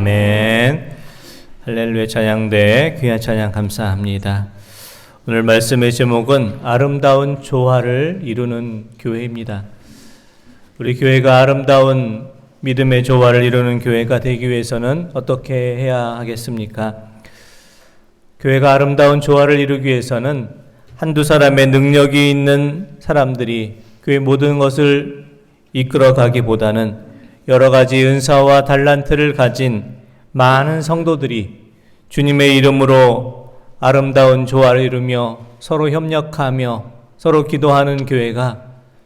아멘. 할렐루야. 찬양대 귀한 찬양 감사합니다. 오늘 말씀의 제목은 아름다운 조화를 이루는 교회입니다. 우리 교회가 아름다운 믿음의 조화를 이루는 교회가 되기 위해서는 어떻게 해야 하겠습니까? 교회가 아름다운 조화를 이루기 위해서는 한두 사람의 능력이 있는 사람들이 교회 모든 것을 이끌어 가기보다는 여러 가지 은사와 달란트를 가진 많은 성도들이 주님의 이름으로 아름다운 조화를 이루며 서로 협력하며 서로 기도하는 교회가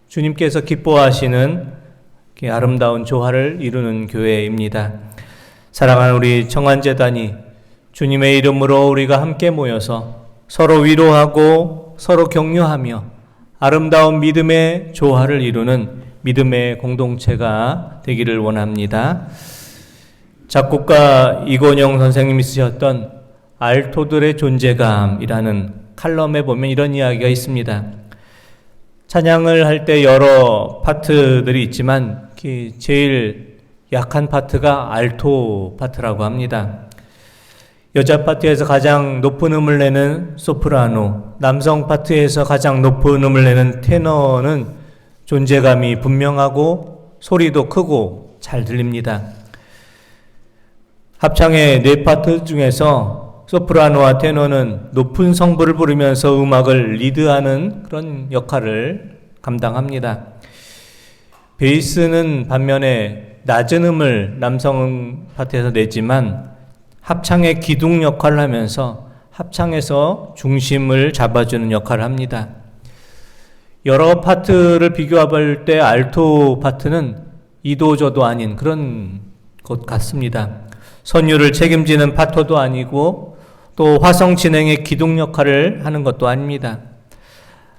주님께서 기뻐하시는 아름다운 조화를 이루는 교회입니다. 사랑하는 우리 청안재단이 주님의 이름으로 우리가 함께 모여서 서로 위로하고 서로 격려하며 아름다운 믿음의 조화를 이루는 믿음의 공동체가 되기를 원합니다. 작곡가 이건영 선생님이 쓰셨던 알토들의 존재감이라는 칼럼에 보면 이런 이야기가 있습니다. 찬양을 할 때 여러 파트들이 있지만 제일 약한 파트가 알토 파트라고 합니다. 여자 파트에서 가장 높은 음을 내는 소프라노, 남성 파트에서 가장 높은 음을 내는 테너는 존재감이 분명하고 소리도 크고 잘 들립니다. 합창의 네 파트 중에서 소프라노와 테너는 높은 성부를 부르면서 음악을 리드하는 그런 역할을 감당합니다. 베이스는 반면에 낮은 음을 남성 파트에서 내지만 합창의 기둥 역할을 하면서 합창에서 중심을 잡아주는 역할을 합니다. 여러 파트를 비교해볼 때 알토 파트는 이도저도 아닌 그런 것 같습니다. 선율을 책임지는 파토도 아니고 또 화성 진행의 기둥 역할을 하는 것도 아닙니다.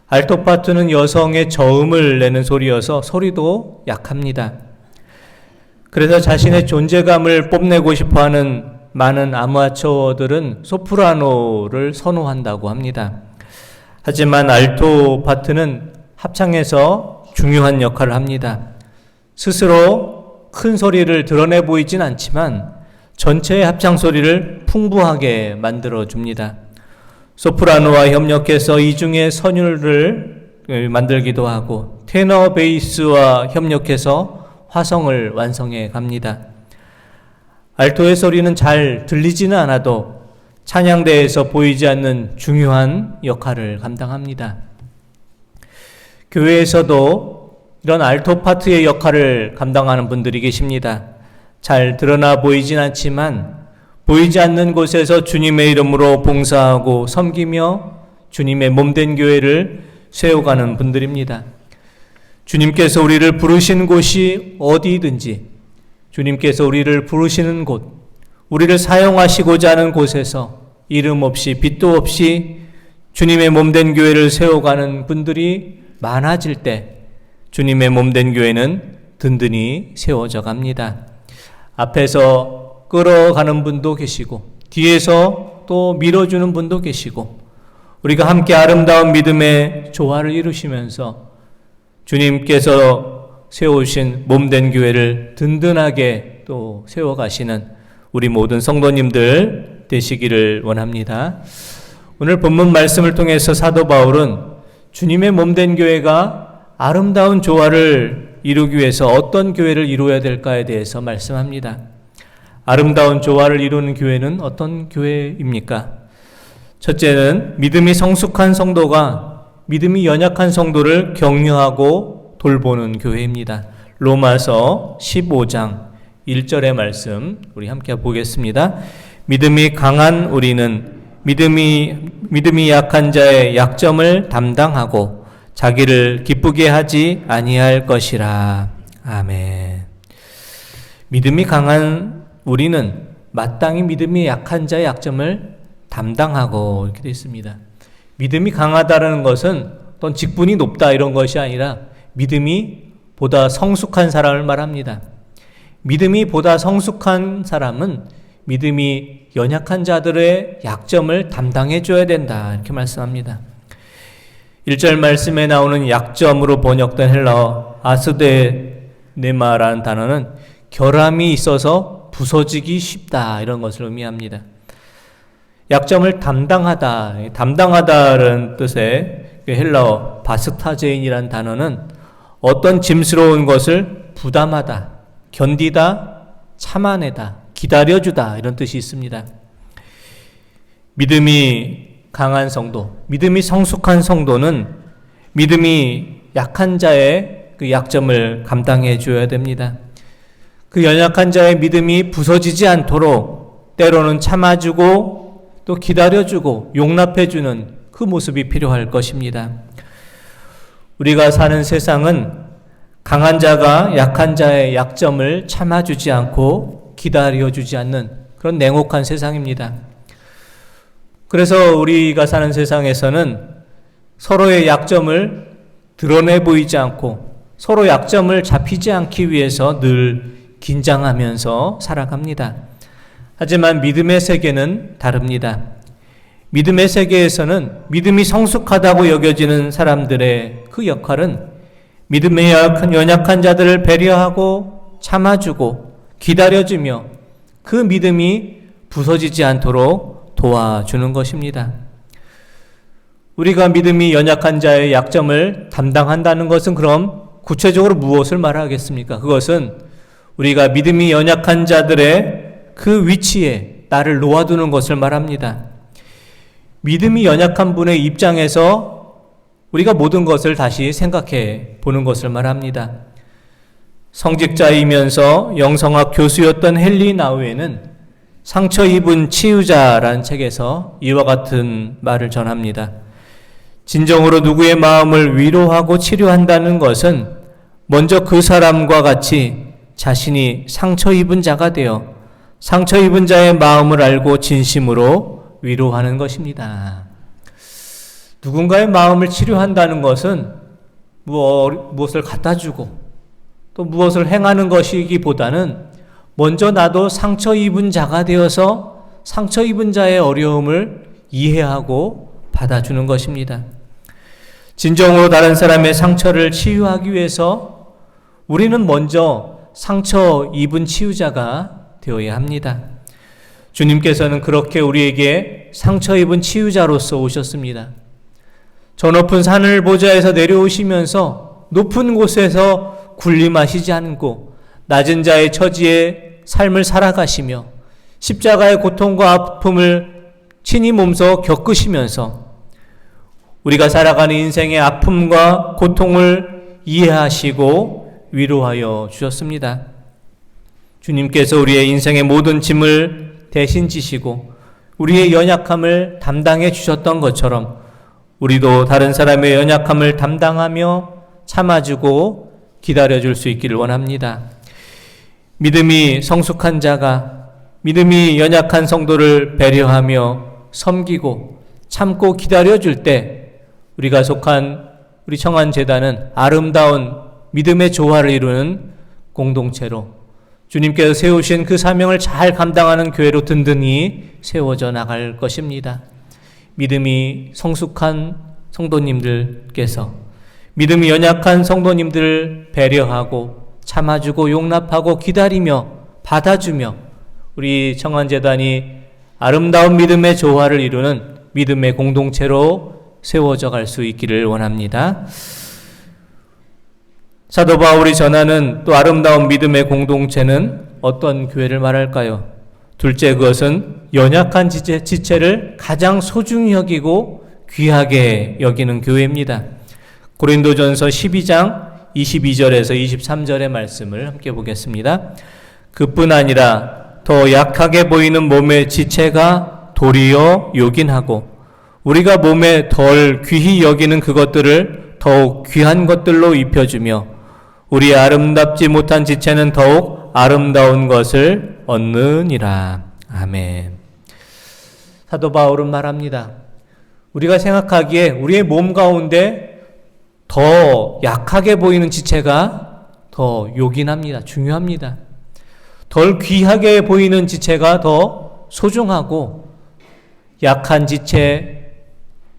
알토 파트는 여성의 저음을 내는 소리여서 소리도 약합니다. 그래서 자신의 존재감을 뽐내고 싶어하는 많은 아마추어들은 소프라노를 선호한다고 합니다. 하지만 알토 파트는 합창에서 중요한 역할을 합니다. 스스로 큰 소리를 드러내 보이진 않지만 전체의 합창 소리를 풍부하게 만들어 줍니다. 소프라노와 협력해서 이중의 선율을 만들기도 하고 테너 베이스와 협력해서 화성을 완성해 갑니다. 알토의 소리는 잘 들리지는 않아도 찬양대에서 보이지 않는 중요한 역할을 감당합니다. 교회에서도 이런 알토 파트의 역할을 감당하는 분들이 계십니다. 잘 드러나 보이진 않지만 보이지 않는 곳에서 주님의 이름으로 봉사하고 섬기며 주님의 몸된 교회를 세워가는 분들입니다. 주님께서 우리를 부르신 곳이 어디든지 주님께서 우리를 부르시는 곳, 우리를 사용하시고자 하는 곳에서 이름 없이 빛도 없이 주님의 몸된 교회를 세워가는 분들이 많아질 때 주님의 몸된 교회는 든든히 세워져 갑니다. 앞에서 끌어가는 분도 계시고 뒤에서 또 밀어주는 분도 계시고 우리가 함께 아름다운 믿음의 조화를 이루시면서 주님께서 세우신 몸된 교회를 든든하게 또 세워가시는 우리 모든 성도님들 되시기를 원합니다. 오늘 본문 말씀을 통해서 사도 바울은 주님의 몸된 교회가 아름다운 조화를 이루기 위해서 어떤 교회를 이루어야 될까에 대해서 말씀합니다. 아름다운 조화를 이루는 교회는 어떤 교회입니까? 첫째는 믿음이 성숙한 성도가 믿음이 연약한 성도를 격려하고 돌보는 교회입니다. 로마서 15장 1절의 말씀 우리 함께 보겠습니다. 믿음이 강한 우리는 믿음이 약한 자의 약점을 담당하고 자기를 기쁘게 하지 아니할 것이라. 아멘. 믿음이 강한 우리는 마땅히 믿음이 약한 자의 약점을 담당하고 이렇게 되어 있습니다. 믿음이 강하다는 것은 어떤 직분이 높다 이런 것이 아니라 믿음이 보다 성숙한 사람을 말합니다. 믿음이 보다 성숙한 사람은 믿음이 연약한 자들의 약점을 담당해 줘야 된다 이렇게 말씀합니다. 1절 말씀에 나오는 약점으로 번역된 헬라어 아스데네마라는 단어는 결함이 있어서 부서지기 쉽다 이런 것을 의미합니다. 약점을 담당하다라는 뜻의 헬라어 바스타제인이라는 단어는 어떤 짐스러운 것을 부담하다, 견디다, 참아내다, 기다려주다 이런 뜻이 있습니다. 믿음이 강한 성도, 믿음이 성숙한 성도는 믿음이 약한 자의 그 약점을 감당해 줘야 됩니다. 그 연약한 자의 믿음이 부서지지 않도록 때로는 참아주고 또 기다려주고 용납해주는 그 모습이 필요할 것입니다. 우리가 사는 세상은 강한 자가 약한 자의 약점을 참아주지 않고 기다려주지 않는 그런 냉혹한 세상입니다. 그래서 우리가 사는 세상에서는 서로의 약점을 드러내 보이지 않고 서로 약점을 잡히지 않기 위해서 늘 긴장하면서 살아갑니다. 하지만 믿음의 세계는 다릅니다. 믿음의 세계에서는 믿음이 성숙하다고 여겨지는 사람들의 그 역할은 믿음의 연약한 자들을 배려하고 참아주고 기다려주며 그 믿음이 부서지지 않도록 도와주는 것입니다. 우리가 믿음이 연약한 자의 약점을 담당한다는 것은 그럼 구체적으로 무엇을 말하겠습니까? 그것은 우리가 믿음이 연약한 자들의 그 위치에 나를 놓아두는 것을 말합니다. 믿음이 연약한 분의 입장에서 우리가 모든 것을 다시 생각해 보는 것을 말합니다. 성직자이면서 영성학 교수였던 헨리 나우에는 상처 입은 치유자라는 책에서 이와 같은 말을 전합니다. 진정으로 누구의 마음을 위로하고 치료한다는 것은 먼저 그 사람과 같이 자신이 상처 입은 자가 되어 상처 입은 자의 마음을 알고 진심으로 위로하는 것입니다. 누군가의 마음을 치료한다는 것은 무엇을 갖다 주고 또 무엇을 행하는 것이기보다는 먼저 나도 상처 입은 자가 되어서 상처 입은 자의 어려움을 이해하고 받아주는 것입니다. 진정으로 다른 사람의 상처를 치유하기 위해서 우리는 먼저 상처 입은 치유자가 되어야 합니다. 주님께서는 그렇게 우리에게 상처 입은 치유자로서 오셨습니다. 저 높은 산을 보좌에서 내려오시면서 높은 곳에서 군림하시지 않고 낮은 자의 처지에 삶을 살아가시며 십자가의 고통과 아픔을 친히 몸소 겪으시면서 우리가 살아가는 인생의 아픔과 고통을 이해하시고 위로하여 주셨습니다. 주님께서 우리의 인생의 모든 짐을 대신 지시고 우리의 연약함을 담당해 주셨던 것처럼 우리도 다른 사람의 연약함을 담당하며 참아주고 기다려줄 수 있기를 원합니다. 믿음이 성숙한 자가 믿음이 연약한 성도를 배려하며 섬기고 참고 기다려줄 때 우리가 속한 우리 청안재단은 아름다운 믿음의 조화를 이루는 공동체로 주님께서 세우신 그 사명을 잘 감당하는 교회로 든든히 세워져 나갈 것입니다. 믿음이 성숙한 성도님들께서 믿음이 연약한 성도님들을 배려하고 참아주고 용납하고 기다리며 받아주며 우리 청안재단이 아름다운 믿음의 조화를 이루는 믿음의 공동체로 세워져 갈 수 있기를 원합니다. 사도 바울이 전하는 또 아름다운 믿음의 공동체는 어떤 교회를 말할까요? 둘째, 그것은 연약한 지체를 가장 소중히 여기고 귀하게 여기는 교회입니다. 고린도전서 12장 22절에서 23절의 말씀을 함께 보겠습니다. 그뿐 아니라 더 약하게 보이는 몸의 지체가 도리어 요긴하고 우리가 몸에 덜 귀히 여기는 그것들을 더욱 귀한 것들로 입혀주며 우리 아름답지 못한 지체는 더욱 아름다운 것을 얻느니라. 아멘. 사도 바울은 말합니다. 우리가 생각하기에 우리의 몸 가운데 더 약하게 보이는 지체가 더 요긴합니다. 중요합니다. 덜 귀하게 보이는 지체가 더 소중하고 약한 지체,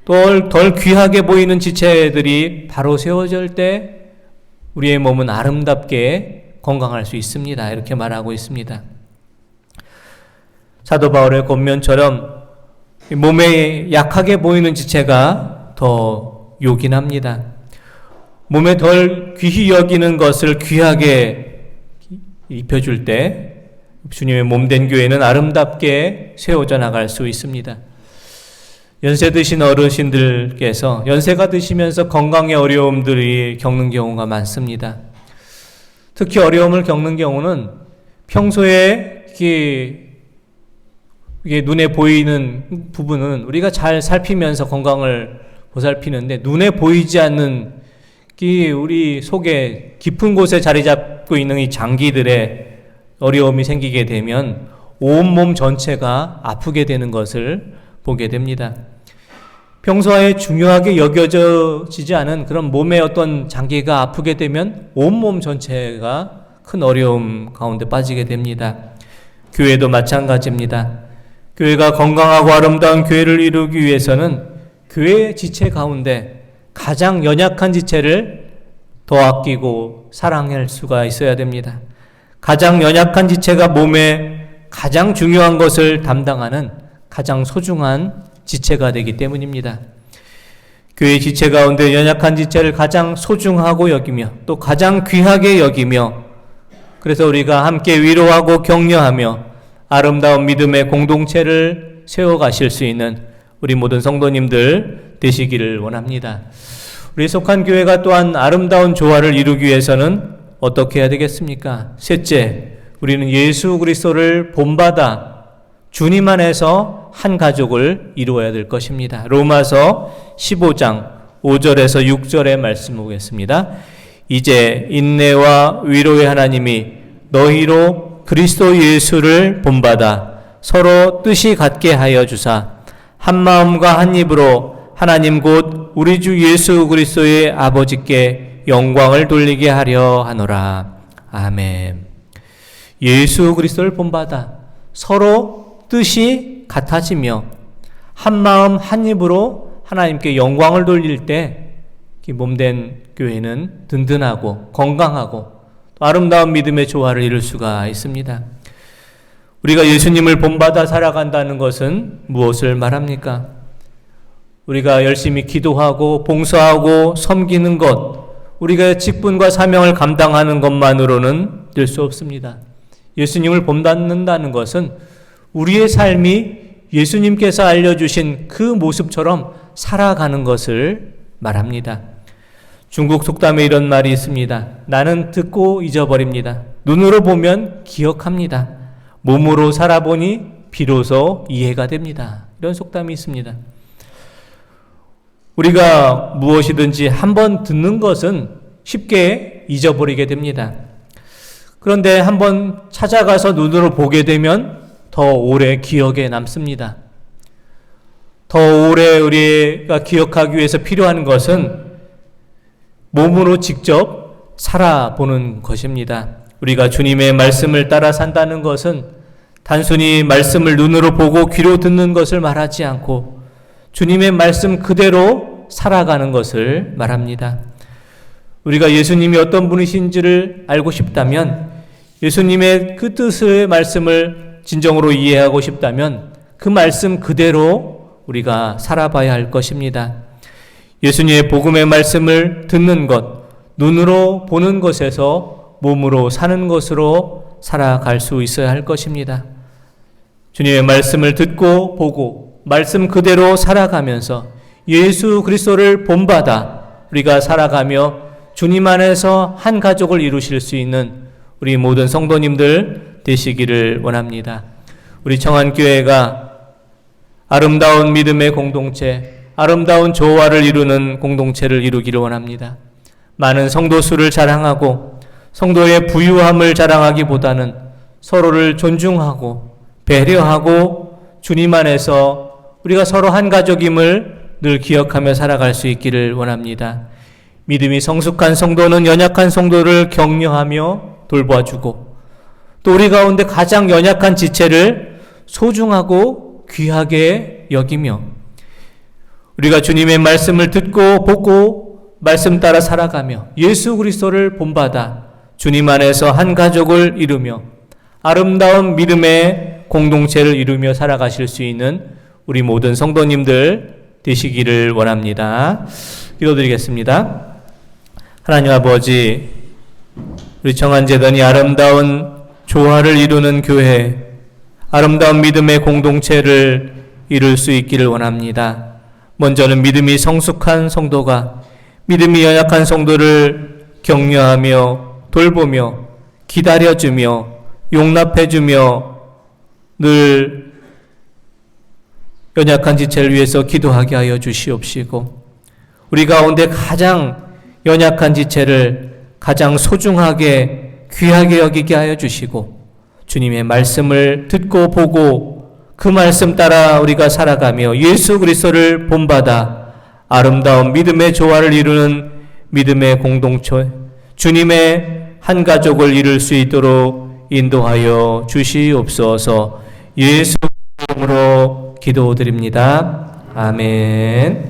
덜 귀하게 보이는 지체들이 바로 세워질 때 우리의 몸은 아름답게 건강할 수 있습니다. 이렇게 말하고 있습니다. 사도 바울의 권면처럼 몸에 약하게 보이는 지체가 더 요긴합니다. 몸에 덜 귀히 여기는 것을 귀하게 입혀줄 때 주님의 몸된 교회는 아름답게 세워져 나갈 수 있습니다. 연세 드신 어르신들께서 연세가 드시면서 건강의 어려움들이 겪는 경우가 많습니다. 특히 어려움을 겪는 경우는 평소에 이게 눈에 보이는 부분은 우리가 잘 살피면서 건강을 보살피는데 눈에 보이지 않는 우리 속에 깊은 곳에 자리 잡고 있는 이 장기들의 어려움이 생기게 되면 온몸 전체가 아프게 되는 것을 보게 됩니다. 평소에 중요하게 여겨지지 않은 그런 몸의 어떤 장기가 아프게 되면 온몸 전체가 큰 어려움 가운데 빠지게 됩니다. 교회도 마찬가지입니다. 교회가 건강하고 아름다운 교회를 이루기 위해서는 교회 지체 가운데 가장 연약한 지체를 더 아끼고 사랑할 수가 있어야 됩니다. 가장 연약한 지체가 몸에 가장 중요한 것을 담당하는 가장 소중한 지체가 되기 때문입니다. 교회 지체 가운데 연약한 지체를 가장 소중하고 여기며 또 가장 귀하게 여기며 그래서 우리가 함께 위로하고 격려하며 아름다운 믿음의 공동체를 세워가실 수 있는 우리 모든 성도님들 되시기를 원합니다. 우리 속한 교회가 또한 아름다운 조화를 이루기 위해서는 어떻게 해야 되겠습니까? 셋째, 우리는 예수 그리스도를 본받아 주님 안에서 한 가족을 이루어야 될 것입니다. 로마서 15장 5절에서 6절의 말씀 보겠습니다. 이제 인내와 위로의 하나님이 너희로 그리스도 예수를 본받아 서로 뜻이 같게 하여 주사 한 마음과 한 입으로 하나님 곧 우리 주 예수 그리스도의 아버지께 영광을 돌리게 하려 하노라. 아멘. 예수 그리스도를 본받아 서로 뜻이 같아지며 한 마음 한 입으로 하나님께 영광을 돌릴 때 몸된 교회는 든든하고 건강하고 아름다운 믿음의 조화를 이룰 수가 있습니다. 우리가 예수님을 본받아 살아간다는 것은 무엇을 말합니까? 우리가 열심히 기도하고 봉사하고 섬기는 것, 우리가 직분과 사명을 감당하는 것만으로는 될 수 없습니다. 예수님을 본받는다는 것은 우리의 삶이 예수님께서 알려주신 그 모습처럼 살아가는 것을 말합니다. 중국 속담에 이런 말이 있습니다. 나는 듣고 잊어버립니다. 눈으로 보면 기억합니다. 몸으로 살아보니 비로소 이해가 됩니다. 이런 속담이 있습니다. 우리가 무엇이든지 한번 듣는 것은 쉽게 잊어버리게 됩니다. 그런데 한번 찾아가서 눈으로 보게 되면 더 오래 기억에 남습니다. 더 오래 우리가 기억하기 위해서 필요한 것은 몸으로 직접 살아보는 것입니다. 우리가 주님의 말씀을 따라 산다는 것은 단순히 말씀을 눈으로 보고 귀로 듣는 것을 말하지 않고 주님의 말씀 그대로 살아가는 것을 말합니다. 우리가 예수님이 어떤 분이신지를 알고 싶다면 예수님의 그 뜻의 말씀을 진정으로 이해하고 싶다면 그 말씀 그대로 우리가 살아봐야 할 것입니다. 예수님의 복음의 말씀을 듣는 것, 눈으로 보는 것에서 몸으로 사는 것으로 살아갈 수 있어야 할 것입니다. 주님의 말씀을 듣고 보고 말씀 그대로 살아가면서 예수 그리스도를 본받아 우리가 살아가며 주님 안에서 한 가족을 이루실 수 있는 우리 모든 성도님들 되시기를 원합니다. 우리 청안교회가 아름다운 믿음의 공동체, 아름다운 조화를 이루는 공동체를 이루기를 원합니다. 많은 성도 수를 자랑하고 성도의 부유함을 자랑하기보다는 서로를 존중하고 배려하고 주님 안에서 우리가 서로 한 가족임을 늘 기억하며 살아갈 수 있기를 원합니다. 믿음이 성숙한 성도는 연약한 성도를 격려하며 돌봐주고 또 우리 가운데 가장 연약한 지체를 소중하고 귀하게 여기며 우리가 주님의 말씀을 듣고 보고 말씀 따라 살아가며 예수 그리스도를 본받아 주님 안에서 한 가족을 이루며 아름다운 믿음의 공동체를 이루며 살아가실 수 있는 우리 모든 성도님들 되시기를 원합니다. 기도드리겠습니다. 하나님 아버지, 우리 정한제단이 아름다운 조화를 이루는 교회, 아름다운 믿음의 공동체를 이룰 수 있기를 원합니다. 먼저는 믿음이 성숙한 성도가 믿음이 연약한 성도를 격려하며 돌보며 기다려주며 용납해주며 늘 연약한 지체를 위해서 기도하게 하여 주시옵시고, 우리 가운데 가장 연약한 지체를 가장 소중하게 귀하게 여기게 하여 주시고, 주님의 말씀을 듣고 보고 그 말씀 따라 우리가 살아가며 예수 그리스도를 본받아 아름다운 믿음의 조화를 이루는 믿음의 공동체, 주님의 한 가족을 이룰 수 있도록 인도하여 주시옵소서. 예수 이름으로 기도드립니다. 아멘.